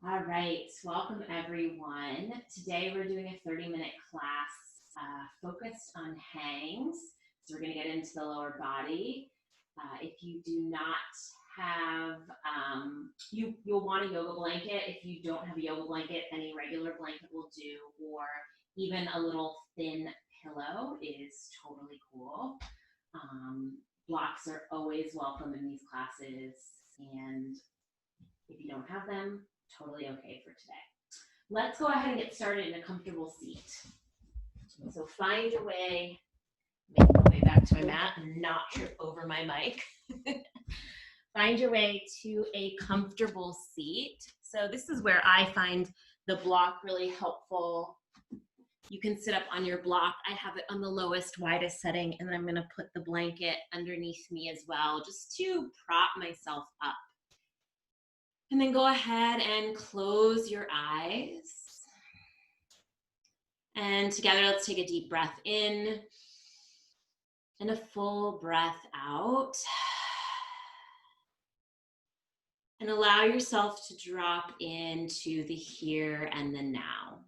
All right, welcome everyone. Today we're doing a 30-minute class focused on hangs. So we're going to get into the lower body. If you do not have, you'll want a yoga blanket. If you don't have a yoga blanket, any regular blanket will do, or even a little thin pillow is totally cool. Blocks are always welcome in these classes, and if you don't have them, totally okay for today. Let's go ahead and get started in a comfortable seat. So find your way, make my way back to my mat and not trip over my mic. Find your way to a comfortable seat. So this is where I find the block really helpful. You can sit up on your block. I have it on the lowest, widest setting, and then I'm gonna put the blanket underneath me as well, just to prop myself up. And then go ahead and close your eyes. And together, let's take a deep breath in and a full breath out. And allow yourself to drop into the here and the now.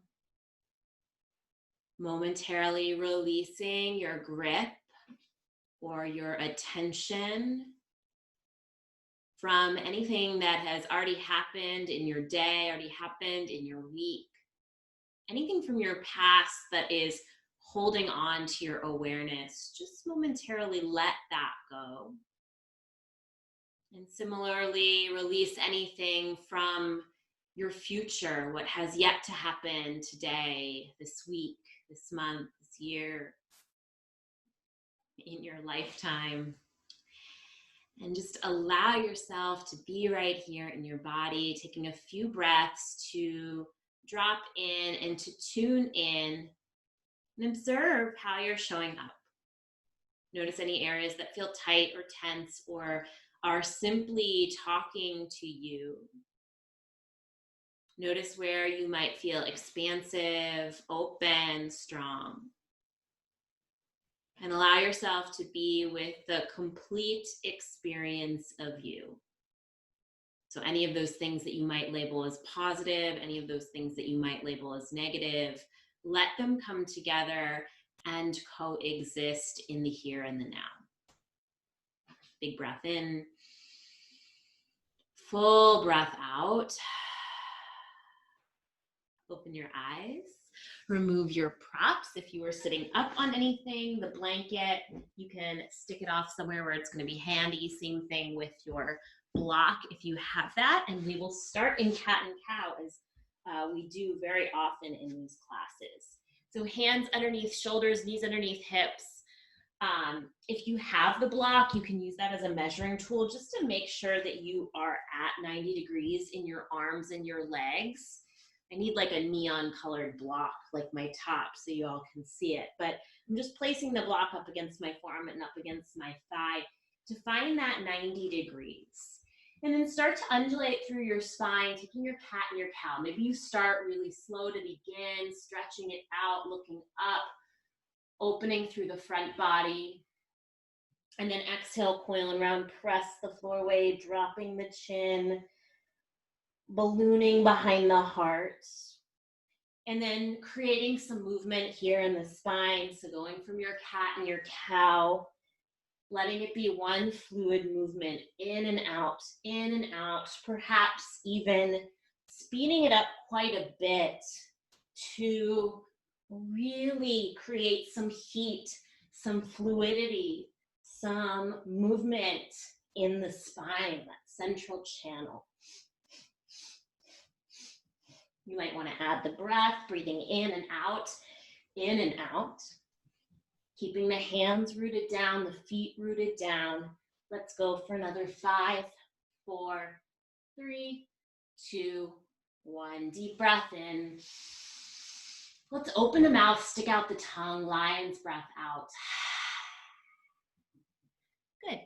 Momentarily releasing your grip or your attention from anything that has already happened in your day, already happened in your week, anything from your past that is holding on to your awareness, just momentarily let that go. And similarly, release anything from your future, what has yet to happen today, this week, this month, this year, in your lifetime. And just allow yourself to be right here in your body, taking a few breaths to drop in and to tune in and observe how you're showing up. Notice any areas that feel tight or tense or are simply talking to you. Notice where you might feel expansive, open, strong. And allow yourself to be with the complete experience of you. So any of those things that you might label as positive, any of those things that you might label as negative, let them come together and coexist in the here and the now. Big breath in, full breath out. Open your eyes. Remove your props. If you were sitting up on anything, the blanket, you can stick it off somewhere where it's going to be handy. Same thing with your block if you have that. And we will start in cat and cow as we do very often in these classes. So hands underneath shoulders, knees underneath hips. If you have the block, you can use that as a measuring tool just to make sure that you are at 90 degrees in your arms and your legs. I need like a neon colored block, like my top, so you all can see it. But I'm just placing the block up against my forearm and up against my thigh to find that 90 degrees. And then start to undulate through your spine, taking your cat and your cow. Maybe you start really slow to begin, stretching it out, looking up, opening through the front body. And then exhale, coiling around, press the floor away, dropping the chin, ballooning behind the heart, and then creating some movement here in the spine. So going from your cat and your cow, letting it be one fluid movement, in and out, perhaps even speeding it up quite a bit to really create some heat, some fluidity, some movement in the spine, that central channel. You might want to add the breath, breathing in and out, keeping the hands rooted down, the feet rooted down. Let's go for another 5, 4, 3, 2, 1. Deep breath in. Let's open the mouth, stick out the tongue, lion's breath out. Good.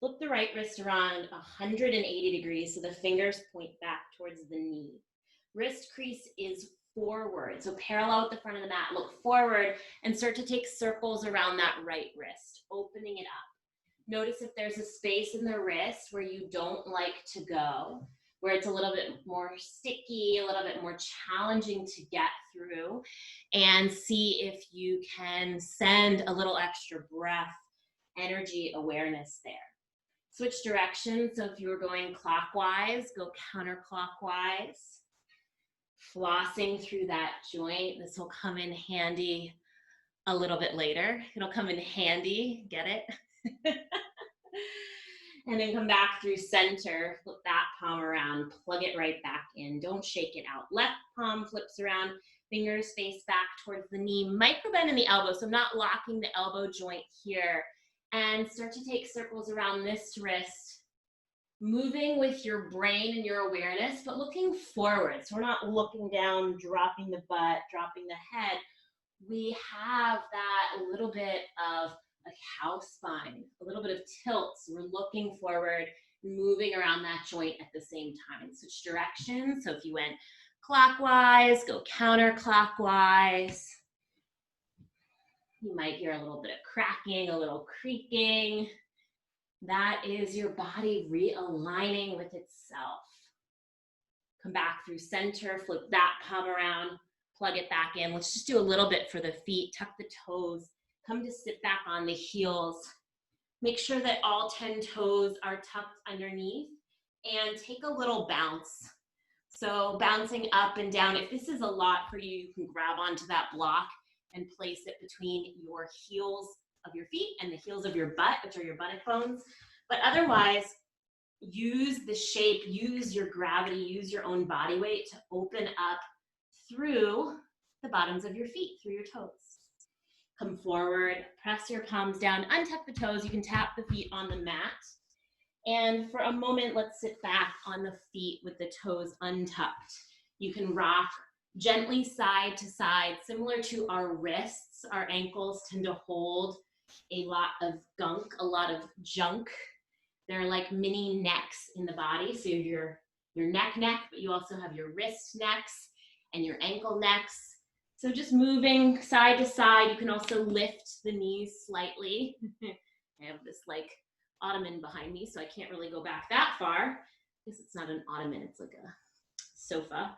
Flip the right wrist around 180 degrees so the fingers point back towards the knee. Wrist crease is forward, so parallel with the front of the mat. Look forward and start to take circles around that right wrist, opening it up. Notice if there's a space in the wrist where you don't like to go. where it's a little bit more sticky, a little bit more challenging to get through, and see if you can send a little extra breath, energy, awareness there. Switch directions. So if you were going clockwise, go counterclockwise. Flossing through that joint. This will come in handy a little bit later. It'll come in handy, get it? And then come back through center, flip that palm around, plug it right back in. Don't shake it out. Left palm flips around, fingers face back towards the knee, micro bend in the elbow, so I'm not locking the elbow joint here. And start to take circles around this wrist, moving with your brain and your awareness, but looking forward. So we're not looking down, dropping the butt, dropping the head. We have that little bit of a cow spine, a little bit of tilt. So we're looking forward, moving around that joint at the same time. Switch directions. So if you went clockwise, go counterclockwise. You might hear a little bit of cracking, a little creaking. That is your body realigning with itself. Come back through center, flip that palm around, plug it back in. Let's just do a little bit for the feet. Tuck the toes. Come to sit back on the heels. Make sure that all 10 toes are tucked underneath, and take a little bounce. So bouncing up and down. If this is a lot for you, you can grab onto that block and place it between your heels of your feet and the heels of your butt, which are your buttock bones. But otherwise, use the shape, use your gravity, use your own body weight to open up through the bottoms of your feet, through your toes. Come forward, press your palms down, untuck the toes. You can tap the feet on the mat. And for a moment, let's sit back on the feet with the toes untucked. You can rock gently side to side, similar to our wrists. Our ankles tend to hold a lot of gunk, a lot of junk. They're like mini necks in the body. So your neck, but you also have your wrist necks and your ankle necks. So just moving side to side. You can also lift the knees slightly. I have this like ottoman behind me, so I can't really go back that far. I guess it's not an ottoman, it's like a sofa.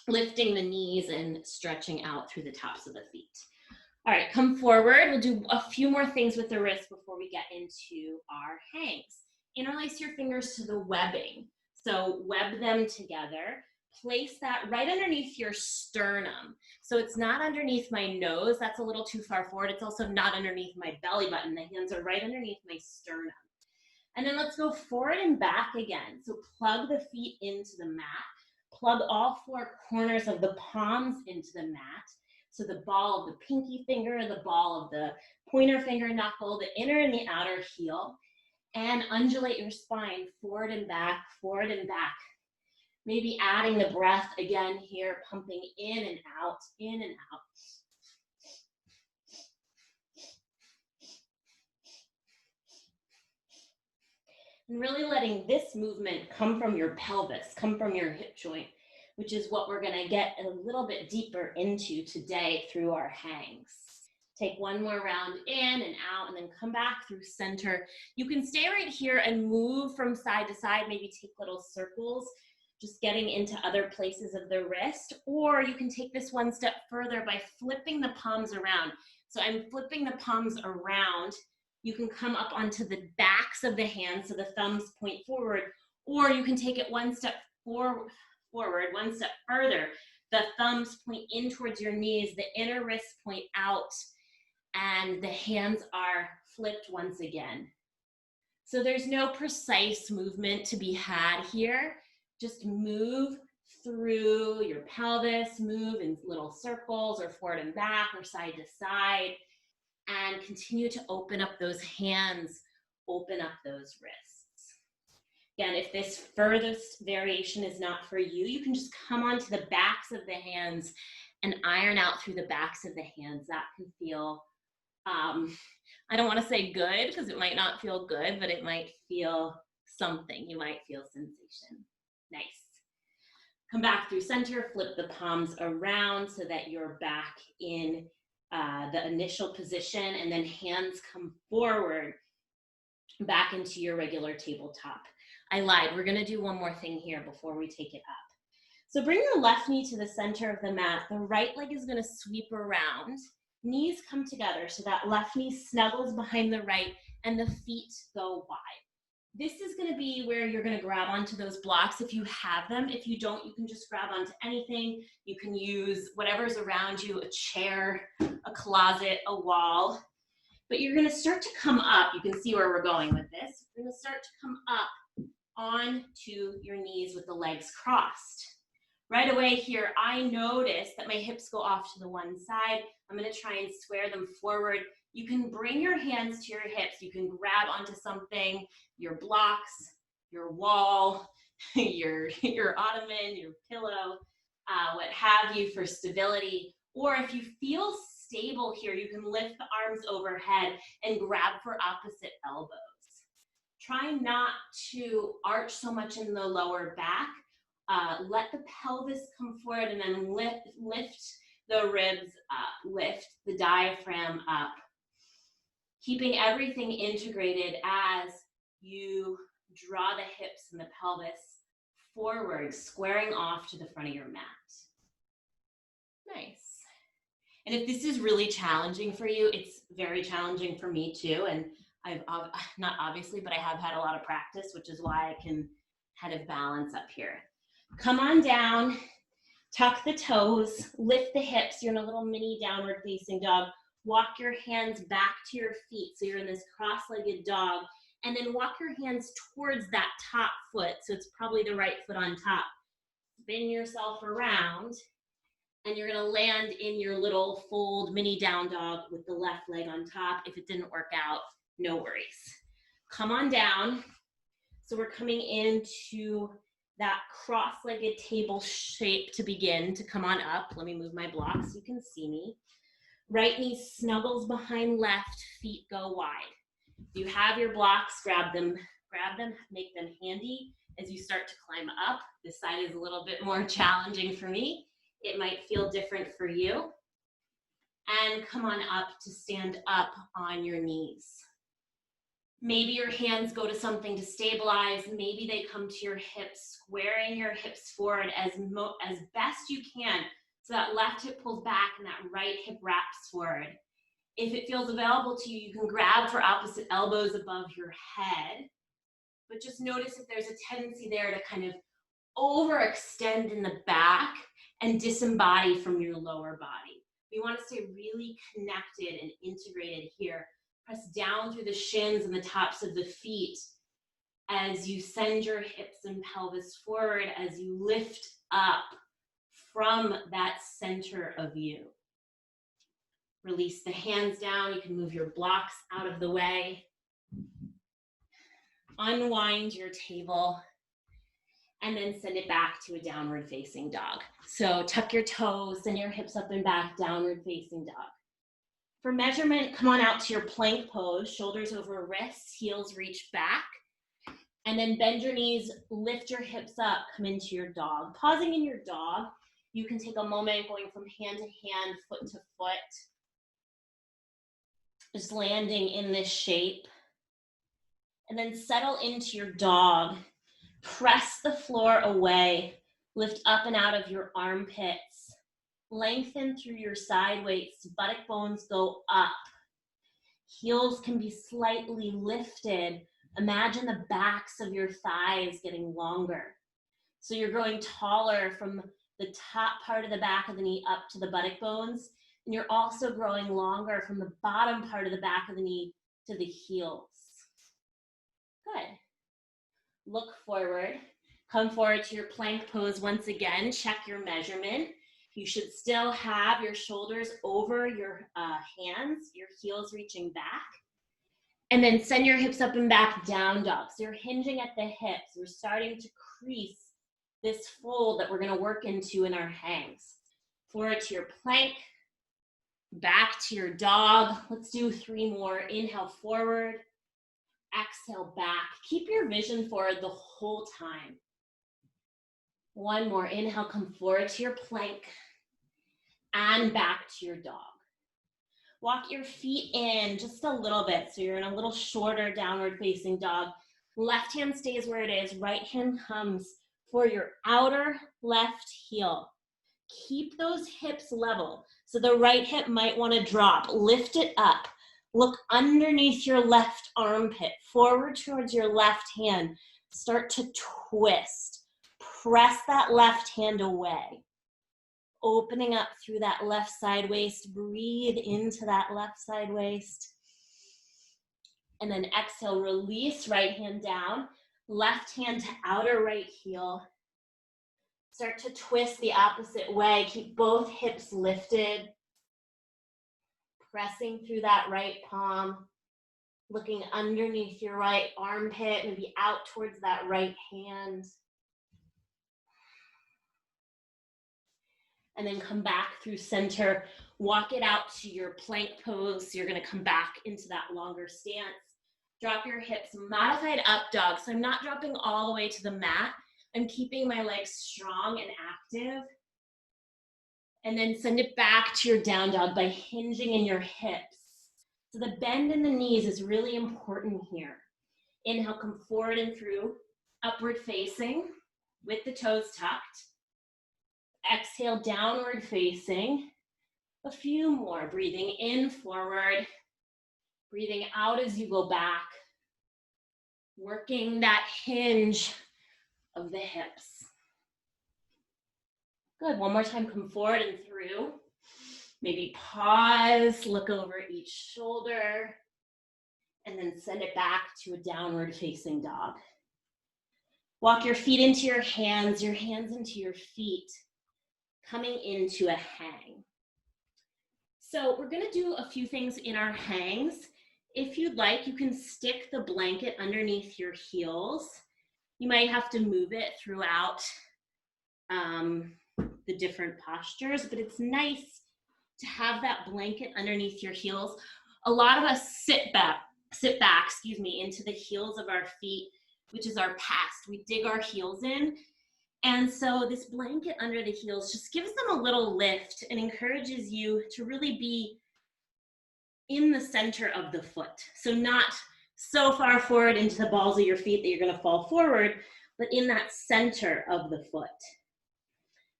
Lifting the knees and stretching out through the tops of the feet. All right, come forward. We'll do a few more things with the wrist before we get into our hangs. Interlace your fingers to the webbing. So web them together. Place that right underneath your sternum. So it's not underneath my nose. That's a little too far forward. It's also not underneath my belly button. The hands are right underneath my sternum. And then let's go forward and back again. So plug the feet into the mat. Plug all four corners of the palms into the mat. So the ball of the pinky finger, the ball of the pointer finger knuckle, the inner and the outer heel. And undulate your spine forward and back, forward and back. Maybe adding the breath again here, pumping in and out, in and out. And really letting this movement come from your pelvis, come from your hip joint, which is what we're gonna get a little bit deeper into today through our hangs. Take one more round in and out, and then come back through center. You can stay right here and move from side to side, maybe take little circles, just getting into other places of the wrist, or you can take this one step further by flipping the palms around. So I'm flipping the palms around. You can come up onto the backs of the hands, so the thumbs point forward, or you can take it one step forward, one step further. The thumbs point in towards your knees, the inner wrists point out, and the hands are flipped once again. So there's no precise movement to be had here. Just move through your pelvis, move in little circles or forward and back or side to side, and continue to open up those hands, open up those wrists. Again, if this furthest variation is not for you, you can just come onto the backs of the hands and iron out through the backs of the hands. That can feel, I don't want to say good because it might not feel good, but it might feel something. You might feel sensation. Nice. Come back through center, flip the palms around so that you're back in the initial position, and then hands come forward back into your regular tabletop. I lied. We're going to do one more thing here before we take it up. So bring your left knee to the center of the mat. The right leg is going to sweep around. Knees come together so that left knee snuggles behind the right and the feet go wide. This is going to be where you're going to grab onto those blocks if you have them. If you don't, you can just grab onto anything. You can use whatever's around you, a chair, a closet, a wall. But you're going to start to come up. You can see where we're going with this. You're going to start to come up onto your knees with the legs crossed. Right away here, I notice that my hips go off to the one side. I'm going to try and square them forward. You can bring your hands to your hips. You can grab onto something, your blocks, your wall, your ottoman, your pillow, what have you for stability. Or if you feel stable here, you can lift the arms overhead and grab for opposite elbows. Try not to arch so much in the lower back. Let the pelvis come forward and then lift the ribs up, lift the diaphragm up. Keeping everything integrated as you draw the hips and the pelvis forward, squaring off to the front of your mat. Nice. And if this is really challenging for you, it's very challenging for me too. And I've not obviously, but I have had a lot of practice, which is why I can kind of balance up here. Come on down, tuck the toes, lift the hips. You're in a little mini downward facing dog. Walk your hands back to your feet. So you're in this cross-legged dog. And then walk your hands towards that top foot. So it's probably the right foot on top. Spin yourself around. And you're gonna land in your little fold mini down dog with the left leg on top. If it didn't work out, no worries. Come on down. So we're coming into that cross-legged table shape to begin to come on up. Let me move my block so you can see me. Right knee snuggles behind left, feet go wide. If you have your blocks, grab them, make them handy as you start to climb up. This side is a little bit more challenging for me. It might feel different for you. And come on up to stand up on your knees. Maybe your hands go to something to stabilize. Maybe they come to your hips, squaring your hips forward as best you can. So that left hip pulls back and that right hip wraps forward. If it feels available to you, you can grab for opposite elbows above your head. But just notice if there's a tendency there to kind of overextend in the back and disembody from your lower body. We want to stay really connected and integrated here. Press down through the shins and the tops of the feet as you send your hips and pelvis forward, as you lift up from that center of you. Release the hands down. You can move your blocks out of the way. Unwind your table. And then send it back to a downward facing dog. So tuck your toes, send your hips up and back, downward facing dog. For measurement, come on out to your plank pose, shoulders over wrists, heels reach back. And then bend your knees, lift your hips up, come into your dog. Pausing in your dog, you can take a moment going from hand to hand, foot to foot. Just landing in this shape. And then settle into your dog. Press the floor away, lift up and out of your armpits, lengthen through your side weights, buttock bones go up, heels can be slightly lifted. Imagine the backs of your thighs getting longer. So you're growing taller from the top part of the back of the knee up to the buttock bones, and you're also growing longer from the bottom part of the back of the knee to the heels. Good. Look forward, come forward to your plank pose once again, check your measurement. You should still have your shoulders over your hands, your heels reaching back. And then send your hips up and back, down dog. So you're hinging at the hips. We're starting to crease this fold that we're gonna work into in our hangs. Forward to your plank, back to your dog. Let's do 3 more. Inhale forward. Exhale back. Keep your vision forward the whole time. 1 more. Inhale, come forward to your plank and back to your dog. Walk your feet in just a little bit. So you're in a little shorter downward facing dog. Left hand stays where it is. Right hand comes for your outer left heel. Keep those hips level. So the right hip might want to drop. Lift it up. Look underneath your left armpit, forward towards your left hand. Start to twist. Press that left hand away. Opening up through that left side waist. Breathe into that left side waist. And then exhale, release right hand down. Left hand to outer right heel. Start to twist the opposite way. Keep both hips lifted. Pressing through that right palm. Looking underneath your right armpit, maybe out towards that right hand. And then come back through center. Walk it out to your plank pose. So you're going to come back into that longer stance. Drop your hips, modified up dog. So I'm not dropping all the way to the mat. I'm keeping my legs strong and active. And then send it back to your down dog by hinging in your hips. So the bend in the knees is really important here. Inhale, come forward and through, upward facing with the toes tucked. Exhale, downward facing. A few more, breathing in, forward. Breathing out as you go back. Working that hinge of the hips. Good, one more time, come forward and through. Maybe pause, look over each shoulder, and then send it back to a downward facing dog. Walk your feet into your hands into your feet, coming into a hang. So we're gonna do a few things in our hangs. If you'd like, you can stick the blanket underneath your heels. You might have to move it throughout the different postures, but it's nice to have that blanket underneath your heels. A lot of us sit back, into the heels of our feet, which is our past. We dig our heels in. And so this blanket under the heels just gives them a little lift and encourages you to really be in the center of the foot. So not so far forward into the balls of your feet that you're going to fall forward, but in that center of the foot.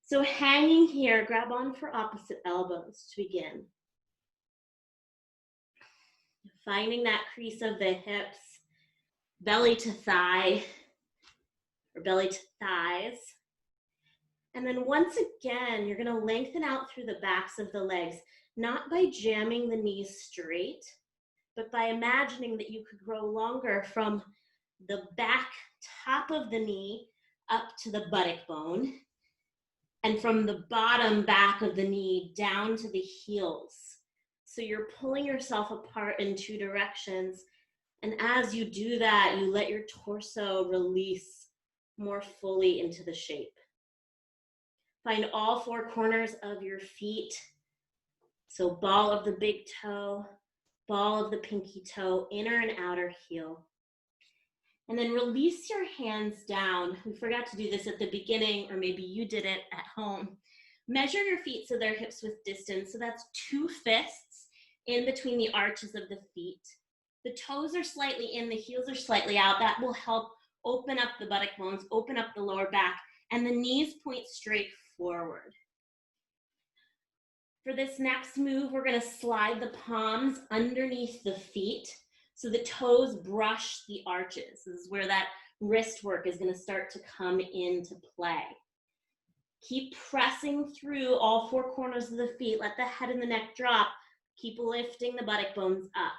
So hanging here, grab on for opposite elbows to begin. Finding that crease of the hips, belly to thigh, or belly to thighs. And then once again, you're gonna lengthen out through the backs of the legs, not by jamming the knees straight, but by imagining that you could grow longer from the back top of the knee up to the buttock bone, and from the bottom back of the knee down to the heels. So you're pulling yourself apart in two directions. And as you do that, you let your torso release more fully into the shape. Find all four corners of your feet. So ball of the big toe, ball of the pinky toe, inner and outer heel. And then release your hands down. We forgot to do this at the beginning, or maybe you did it at home. Measure your feet so they're hips width distance. So that's 2 fists in between the arches of the feet. The toes are slightly in, the heels are slightly out. That will help open up the buttock bones, open up the lower back, and the knees point straight forward. For this next move, we're gonna slide the palms underneath the feet so the toes brush the arches. This is where that wrist work is gonna start to come into play. Keep pressing through all four corners of the feet. Let the head and the neck drop. Keep lifting the buttock bones up.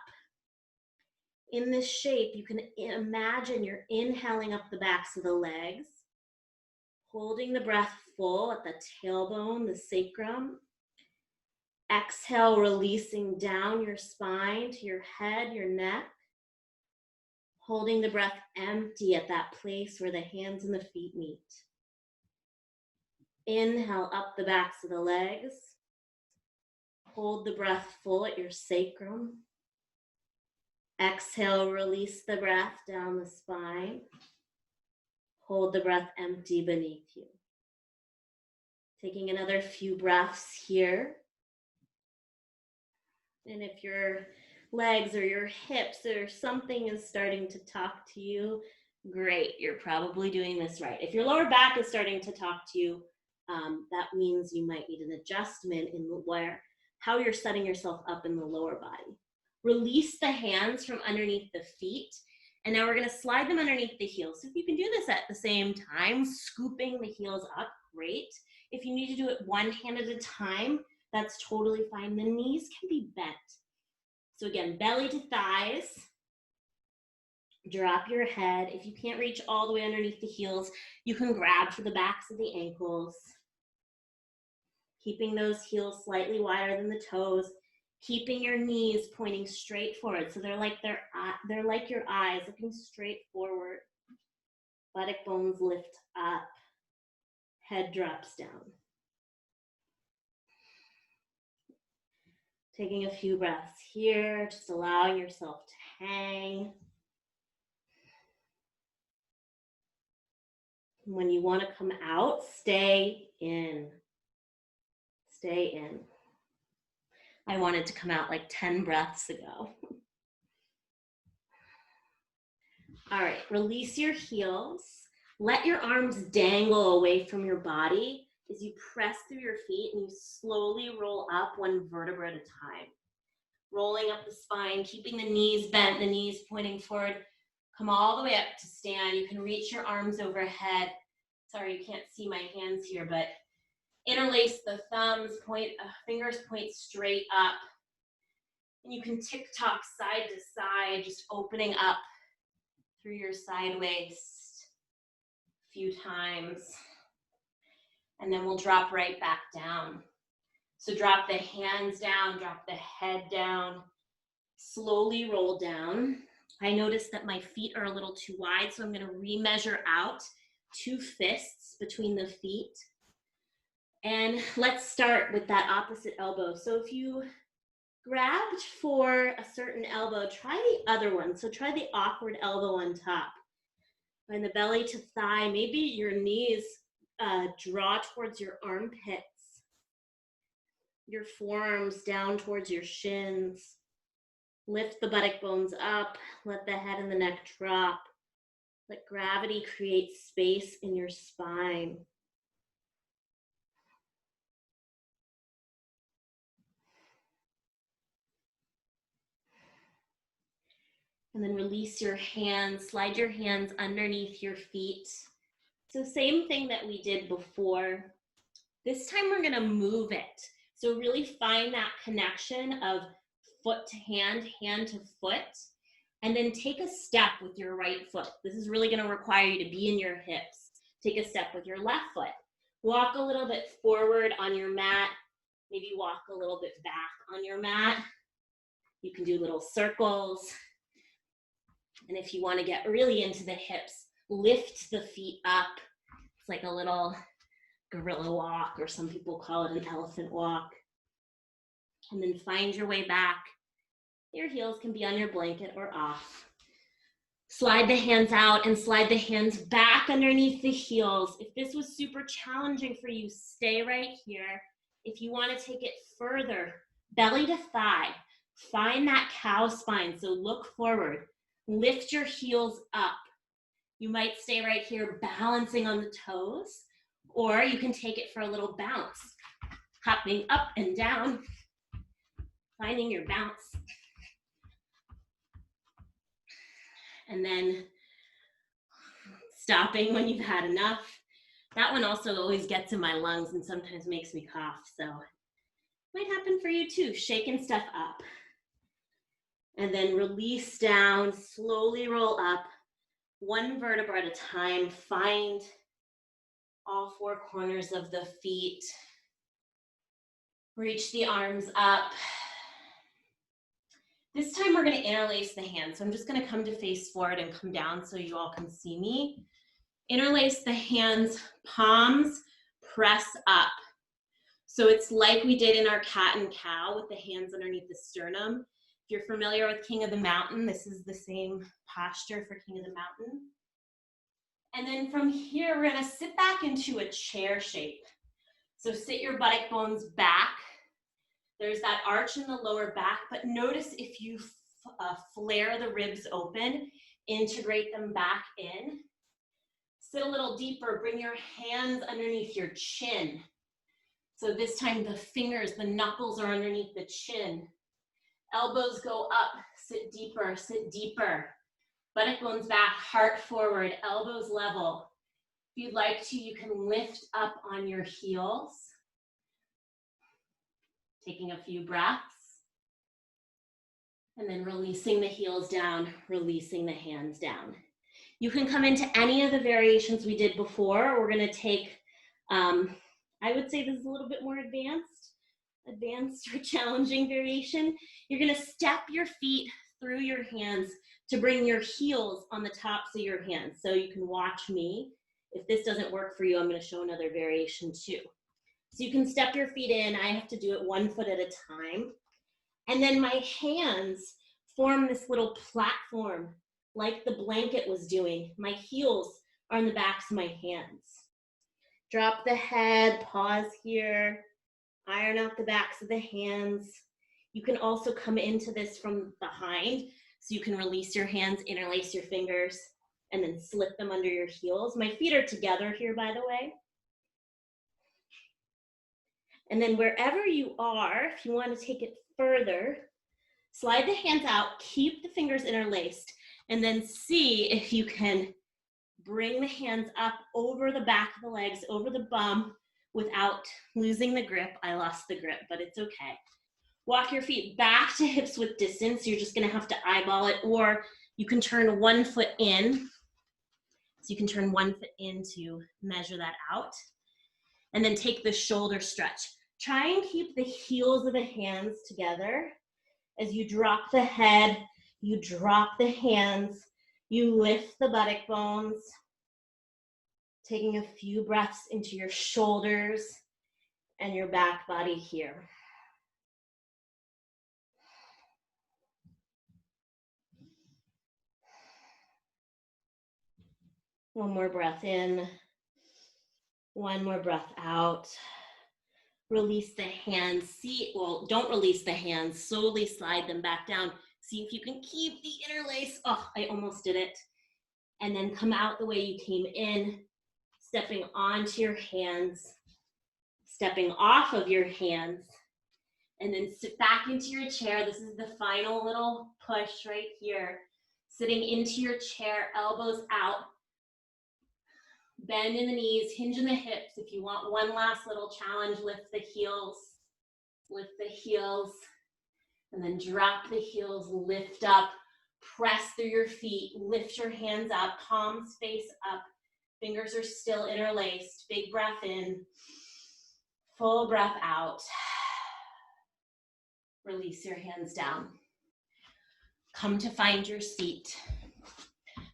In this shape, you can imagine you're inhaling up the backs of the legs, holding the breath full at the tailbone, the sacrum. Exhale, releasing down your spine to your head, your neck. Holding the breath empty at that place where the hands and the feet meet. Inhale up the backs of the legs. Hold the breath full at your sacrum. Exhale, release the breath down the spine. Hold the breath empty beneath you. Taking another few breaths here. And if your legs or your hips or something is starting to talk to you, Great, you're probably doing this right. If your lower back is starting to talk to you, that means you might need an adjustment in how you're setting yourself up in the lower body. Release the hands from underneath the feet, and now we're gonna slide them underneath the heels. So if you can do this at the same time, scooping the heels up, great. If you need to do it one hand at a time, that's totally fine. The knees can be bent. So again, belly to thighs. Drop your head. If you can't reach all the way underneath the heels, you can grab for the backs of the ankles. Keeping those heels slightly wider than the toes. Keeping your knees pointing straight forward. So they're like your eyes looking straight forward. Buttock bones lift up. Head drops down. Taking a few breaths here, just allowing yourself to hang. When you want to come out, stay in. Stay in. I wanted to come out like 10 breaths ago. All right, release your heels. Let your arms dangle away from your body as you press through your feet and you slowly roll up one vertebra at a time. Rolling up the spine, keeping the knees bent, the knees pointing forward. Come all the way up to stand. You can reach your arms overhead. Sorry, you can't see my hands here, but interlace the thumbs, fingers point straight up. And you can tick-tock side to side, just opening up through your side waist a few times. And then we'll drop right back down. So drop the hands down, drop the head down, slowly roll down. I noticed that my feet are a little too wide, so I'm going to remeasure out 2 fists between the feet. And let's start with that opposite elbow. So if you grabbed for a certain elbow, try the other one. So try the awkward elbow on top. And the belly to thigh, maybe your knees draw towards your armpits. Your forearms down towards your shins. Lift the buttock bones up. Let the head and the neck drop. Let gravity create space in your spine. And then release your hands. Slide your hands underneath your feet. So same thing that we did before. This time we're going to move it. So really find that connection of foot to hand, hand to foot, and then take a step with your right foot. This is really going to require you to be in your hips. Take a step with your left foot. Walk a little bit forward on your mat. Maybe walk a little bit back on your mat. You can do little circles. And if you want to get really into the hips, lift the feet up. It's like a little gorilla walk, or some people call it an elephant walk. And then find your way back. Your heels can be on your blanket or off. Slide the hands out and slide the hands back underneath the heels. If this was super challenging for you, stay right here. If you want to take it further, belly to thigh, find that cow spine. So look forward, lift your heels up. You might stay right here balancing on the toes, or you can take it for a little bounce, hopping up and down, finding your bounce. And then stopping when you've had enough. That one also always gets in my lungs and sometimes makes me cough, so it might happen for you too, shaking stuff up. And then release down, slowly roll up, one vertebra at a time. Find all 4 corners of the feet. Reach the arms up. This time we're going to interlace the hands. So I'm just going to come to face forward and come down so you all can see me. Interlace the hands, palms press up. So it's like we did in our cat and cow with the hands underneath the sternum. If you're familiar with King of the Mountain, this is the same posture for King of the Mountain. And then from here, we're going to sit back into a chair shape. So sit your buttock bones back. There's that arch in the lower back, but notice if you flare the ribs open, Integrate them back in. Sit a little deeper, bring your hands underneath your chin. So this time the fingers, the knuckles are underneath the chin. Elbows go up, sit deeper, sit deeper. Buttock bones back, heart forward, elbows level. If you'd like to, you can lift up on your heels. Taking a few breaths. And then releasing the heels down, releasing the hands down. You can come into any of the variations we did before. We're gonna take, I would say this is a little bit more advanced or challenging variation. You're gonna step your feet through your hands to bring your heels on the tops of your hands. So you can watch me. If this doesn't work for you, I'm gonna show another variation too. So you can step your feet in. I have to do it 1 foot at a time. And then my hands form this little platform like the blanket was doing. My heels are on the backs of my hands. Drop the head, pause here, iron out the backs of the hands. You can also come into this from behind, so you can release your hands, interlace your fingers, and then slip them under your heels. My feet are together here, by the way. And then wherever you are, if you want to take it further, slide the hands out, keep the fingers interlaced, and then see if you can bring the hands up over the back of the legs, over the bum, without losing the grip. I lost the grip, but it's okay. Walk your feet back to hips width distance. You're just gonna have to eyeball it, or you can turn 1 foot in. So you can turn 1 foot in to measure that out. And then take the shoulder stretch. Try and keep the heels of the hands together. As you drop the head, you drop the hands, you lift the buttock bones, taking a few breaths into your shoulders and your back body here. One more breath in, one more breath out. Release the hands. Well, don't release the hands. Slowly slide them back down. See if you can keep the interlace. Oh, I almost did it. And then come out the way you came in, stepping onto your hands, stepping off of your hands, and then sit back into your chair. This is the final little push right here. Sitting into your chair, elbows out. Bend in the knees, hinge in the hips. If you want one last little challenge, lift the heels, and then drop the heels, lift up, press through your feet, lift your hands up, palms face up, fingers are still interlaced. Big breath in, full breath out. Release your hands down. Come to find your seat.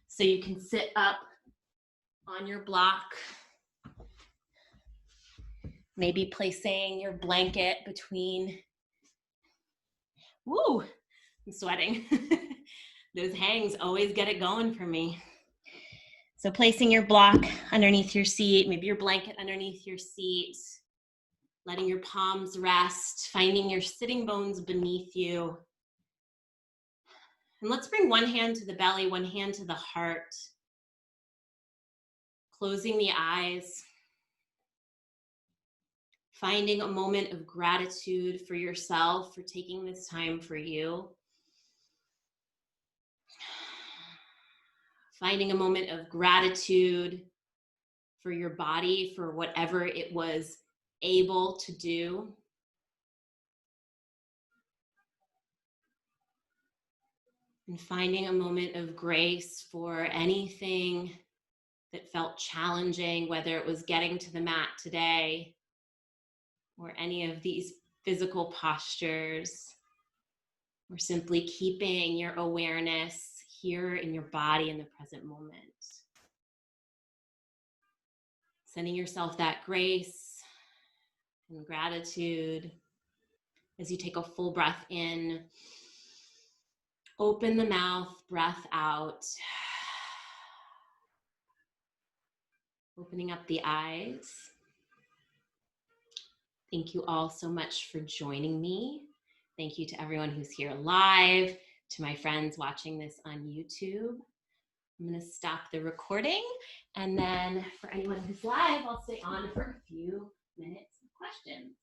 So you can sit up on your block, maybe placing your blanket between, woo, I'm sweating. Those hangs always get it going for me. So placing your block underneath your seat, maybe your blanket underneath your seat, letting your palms rest, finding your sitting bones beneath you. And let's bring one hand to the belly, one hand to the heart. Closing the eyes. Finding a moment of gratitude for yourself, for taking this time for you. Finding a moment of gratitude for your body, for whatever it was able to do. And finding a moment of grace for anything that felt challenging, whether it was getting to the mat today or any of these physical postures, or simply keeping your awareness here in your body in the present moment. Sending yourself that grace and gratitude as you take a full breath in. Open the mouth, breath out. Opening up the eyes. Thank you all so much for joining me. Thank you to everyone who's here live, to my friends watching this on YouTube. I'm going to stop the recording, and then for anyone who's live, I'll stay on for a few